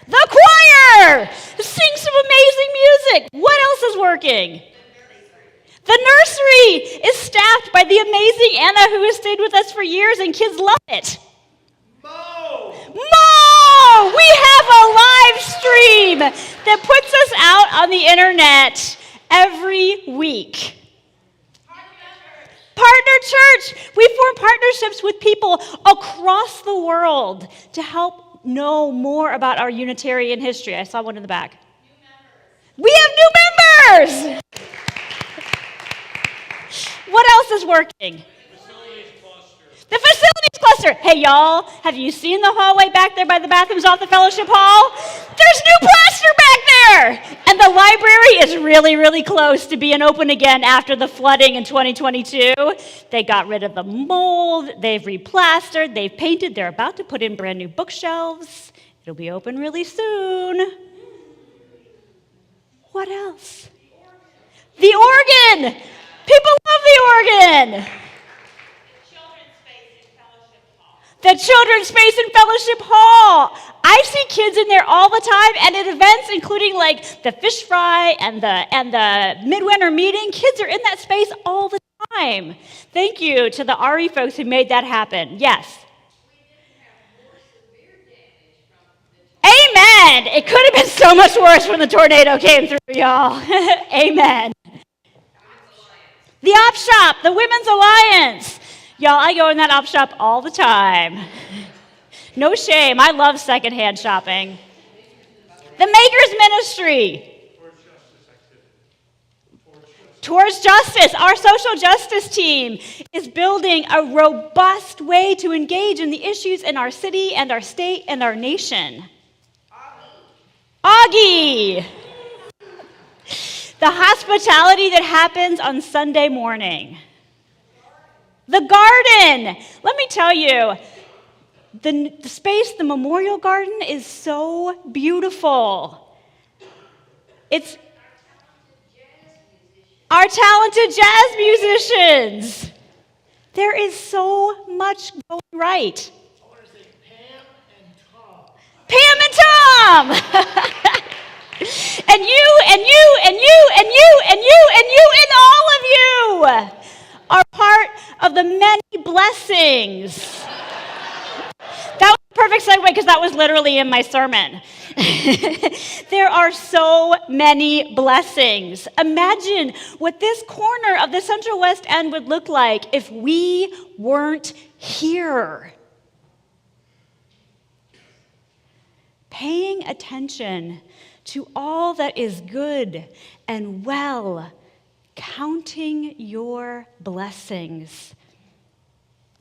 The choir! Sing some amazing music. What else is working? The nursery is staffed by the amazing Anna, who has stayed with us for years, and kids love it. Mo! We have a live stream that puts us out on the internet every week. Partner Church. We form partnerships with people across the world to help know more about our Unitarian history. I saw one in the back. We have new members. What else is working? The facilities cluster. Hey, y'all, have you seen the hallway back there by the bathrooms off the fellowship hall? There's new plaster back there. And the library is really, really close to being open again after the flooding in 2022. They got rid of the mold. They've replastered. They've painted. They're about to put in brand new bookshelves. It'll be open really soon. What else? The organ. People love the organ. The children's space in Fellowship Hall. I see kids in there all the time, and at events including like the fish fry and the midwinter meeting, kids are in that space all the time. Thank you to the RE folks who made that happen. Yes. Amen. It could have been so much worse when the tornado came through, y'all. Amen. The Op Shop, the Women's Alliance. Y'all, I go in that op shop all the time. No shame. I love secondhand shopping. The Makers Ministry. Towards Justice. Our social justice team is building a robust way to engage in the issues in our city and our state and our nation. Augie. The hospitality that happens on Sunday morning. The garden. Let me tell you, the space, the Memorial Garden, is so beautiful. It's our talented jazz musicians. There is so much going right. I want to say Pam and Tom. And you, and you, and you, and you, and you, and you, and all of you are part of the many blessings. That was a perfect segue because that was literally in my sermon. There are so many blessings. Imagine what this corner of the Central West End would look like if we weren't here. Paying attention to all that is good and well, counting your blessings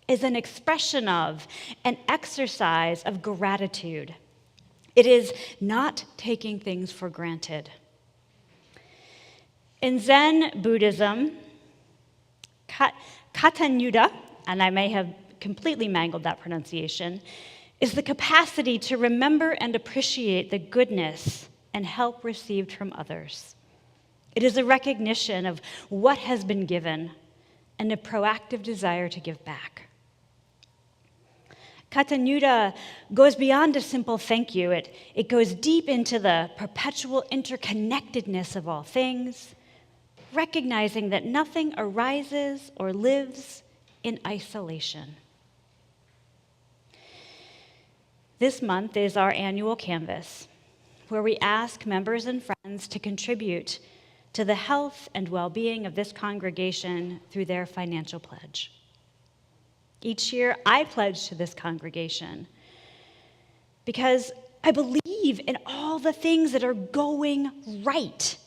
is an expression of, an exercise of gratitude. It is not taking things for granted. In Zen Buddhism, Katanyuda, and I may have completely mangled that pronunciation, is the capacity to remember and appreciate the goodness and help received from others. It is a recognition of what has been given and a proactive desire to give back. Katanyuda goes beyond a simple thank you. It goes deep into the perpetual interconnectedness of all things, recognizing that nothing arises or lives in isolation. This month is our annual canvas, where we ask members and friends to contribute to the health and well-being of this congregation through their financial pledge. Each year, I pledge to this congregation because I believe in all the things that are going right.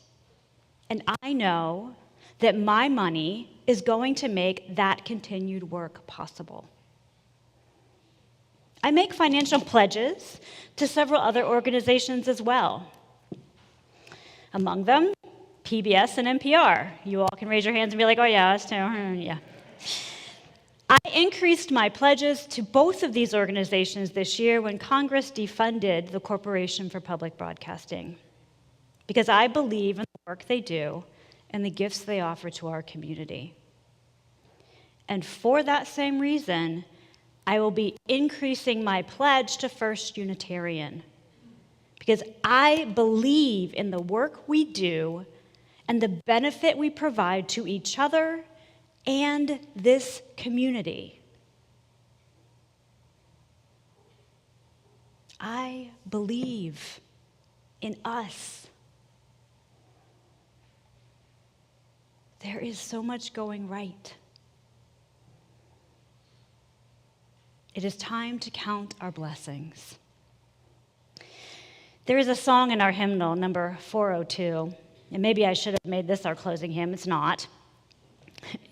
And I know that my money is going to make that continued work possible. I make financial pledges to several other organizations as well. Among them, PBS and NPR. You all can raise your hands and be like, oh yeah, us too. Yeah. I increased my pledges to both of these organizations this year when Congress defunded the Corporation for Public Broadcasting, because I believe in the work they do and the gifts they offer to our community. And for that same reason, I will be increasing my pledge to First Unitarian, because I believe in the work we do and the benefit we provide to each other and this community. I believe in us. There is so much going right. It is time to count our blessings. There is a song in our hymnal, number 402, and maybe I should have made this our closing hymn. It's not.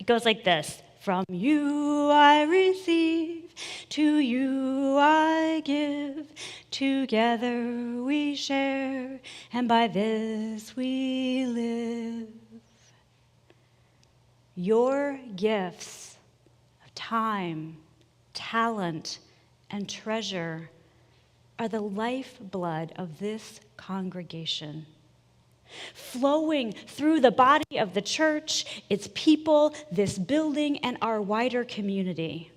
It goes like this. From you I receive, to you I give, together we share, and by this we live. Your gifts of time, talent, and treasure are the lifeblood of this congregation, flowing through the body of the church, its people, this building, and our wider community.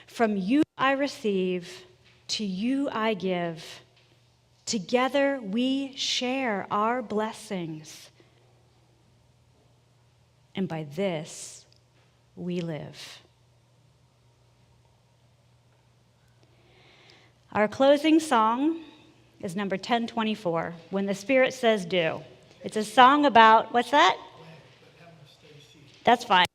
From you I receive, to you I give. Together we share our blessings, and by this we live. Our closing song is number 1024, When the Spirit Says Do. It's a song about, what's that? That's fine.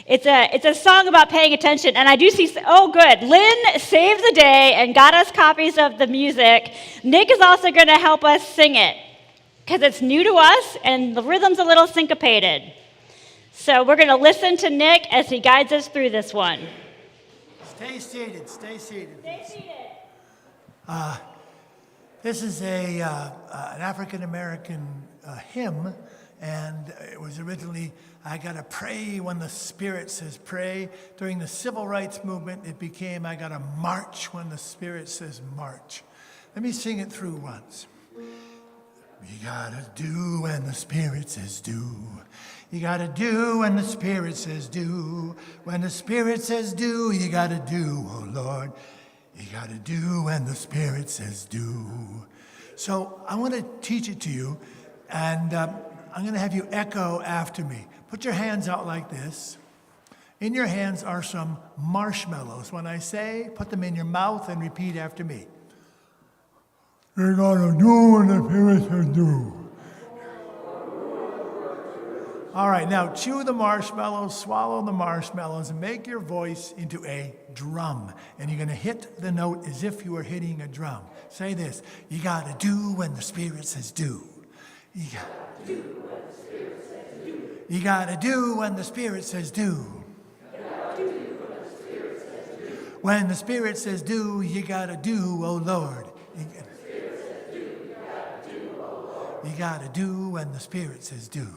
It's a song about paying attention, and I do see, oh good, Lynn saved the day and got us copies of the music. Nick is also going to help us sing it, because it's new to us, and the rhythm's a little syncopated. So we're going to listen to Nick as he guides us through this one. Stay seated, stay seated. Stay seated. This is an African-American hymn, and it was originally, I gotta pray when the Spirit says pray. During the Civil Rights Movement, it became, I gotta march when the Spirit says march. Let me sing it through once. You gotta do when the Spirit says do. You gotta do when the Spirit says do. When the Spirit says do, you gotta do, oh Lord. You gotta do when the Spirit says do. So I want to teach it to you, and I'm gonna have you echo after me. Put your hands out like this. In your hands are some marshmallows. When I say, put them in your mouth and repeat after me. You gotta do when the Spirit says do. All right, now chew the marshmallows, swallow the marshmallows, and make your voice into a drum. And you're going to hit the note as if you were hitting a drum. Say this, you got to do when the Spirit says do. You got to do when the Spirit says do. You got to do when the Spirit says do. When the Spirit says do, you got to do, oh Lord. You got to do when the Spirit says do.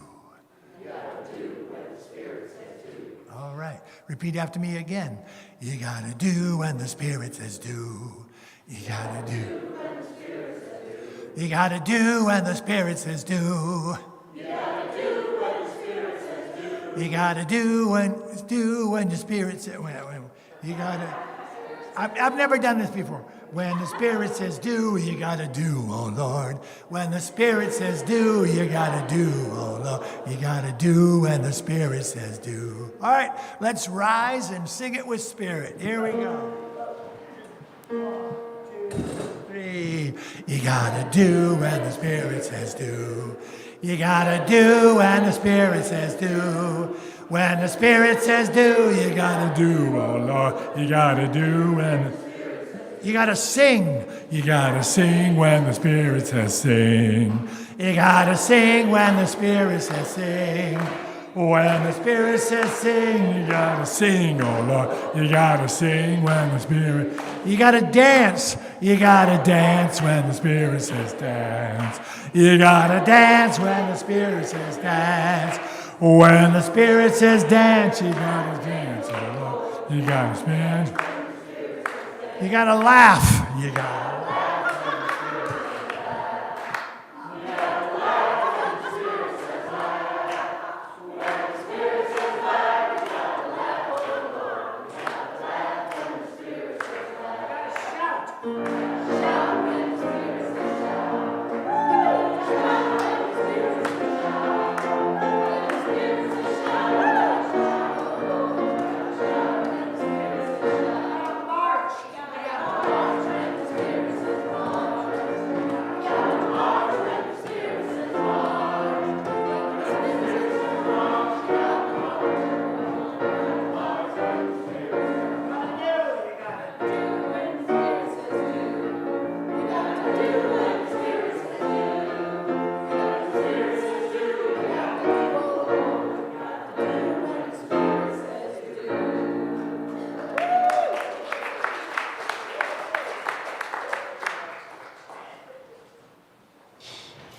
All right. Repeat after me again. You got to do when the Spirit says do. You got to do. You got to do when the Spirit says do. You got to do when the Spirit says do. You got to do when the Spirit says. You got to. I've never done this before. When the Spirit says do, you got to do, oh Lord. When the Spirit says do, you got to do, oh Lord. You got to do when the Spirit says do. All right, let's rise and sing it with spirit. Here we go. 1, 2, 3. You got to do when the Spirit says do. You got to do when the Spirit says do. When the Spirit says do, you got to do, oh Lord. You got to do when you got to sing. You got to sing when the Spirit says sing. You got to sing when the Spirit says sing. When the Spirit says sing, you got to sing, oh Lord. You got to sing when the Spirit. You got to dance. You got to dance when the Spirit says dance. You got to dance when the Spirit says dance. When the Spirit says dance, you gotta dance. You gotta spin. You gotta laugh. You gotta.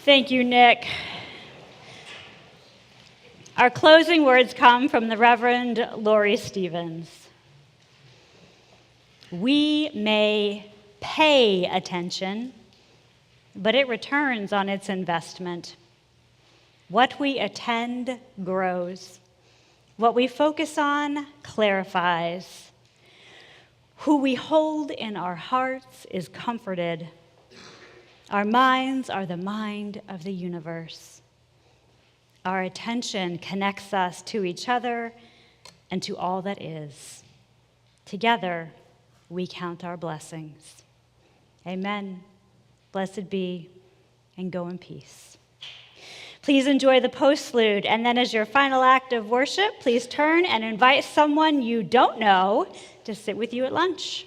Thank you, Nick. Our closing words come from the Reverend Lori Stevens. We may pay attention, but it returns on its investment. What we attend grows. What we focus on clarifies. Who we hold in our hearts is comforted. Our minds are the mind of the universe. Our attention connects us to each other and to all that is. Together, we count our blessings. Amen. Blessed be, and go in peace. Please enjoy the postlude, and then as your final act of worship, please turn and invite someone you don't know to sit with you at lunch.